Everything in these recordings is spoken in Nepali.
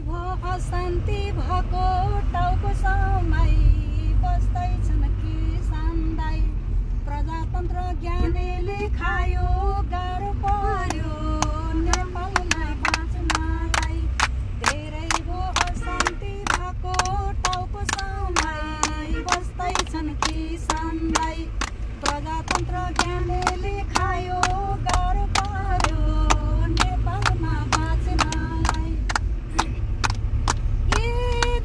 भो अशान्ति भएको टाउको समय बस्दैछन् किसानदाई प्रजातन्त्र ज्ञानीले खायो गाह्रो पर्यो नेपालमा बाँच्नलाई धेरै भो अशान्ति भएको टाउको समय बस्दैछन् किसानदाई प्रजातन्त्र ज्ञानीले खायो गाह्रो पर्यो नेपालमा बाँच्नलाई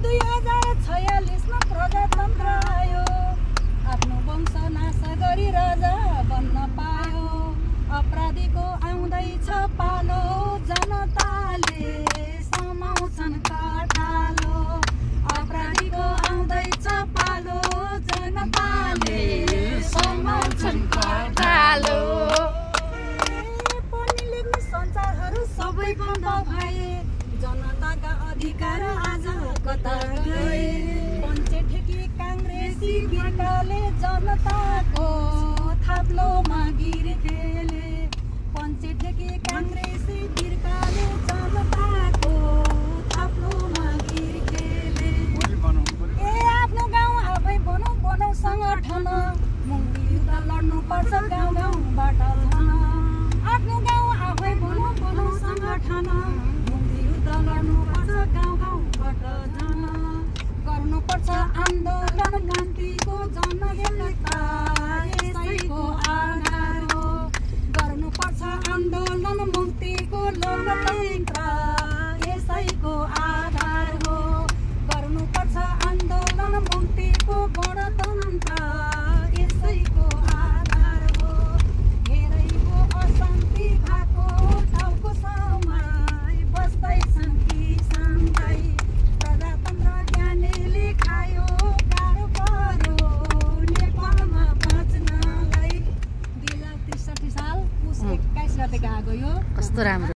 2046 मा प्रजातन्त्र आयो आफ्नो वंश नाश गरी राजा बन्न पायो अपराधीको आउँदैछ पालो जनताले समाउँछन् कठालो अपराधीको आउँदैछ पालो जनताले समाउँछन् कठालो पढ्ने लेख्ने सञ्चारहरू सबै बन्द भए जनताका अधिकार आज कता गए पञ्चेठेकी काङ्ग्रेसी गिर्काले जनताको थाप्लोमा गिर खेले पञ्चेठेकी काङ्ग्रेसी गिर्काले जनताको थाप्लोमा गिर खेले आफ्नो गाउँ आफै बनाऊ सङ्गठन मुङ्गी युद्ध लड्नुपर्छ गाउँ गाउँबाट झन आफ्नो गाउँ आफै बनाऊ सङ्गठन लड्नुपर्छ गाउँ गाउँबाट झन गर्नुपर्छ आन्दोलन क्रान्तिको जनता यसैको आधार हो गर्नुपर्छ आन्दोलन मुक्तिको लोकतन्त्र यसैको आधार हो गर्नुपर्छ आन्दोलन मुक्तिको गणतन्त्र यसैको आधार हो धेरैको अशान्ति भएको टाउको समय बस्दैछन् किसानदाई प्रजातन्त्र ज्ञानीले खायो गाह्रो पर्यो नेपालमा बाँच्नलाई 2063 साल पुस 21 गते गएको यो कस्तो राम्रो।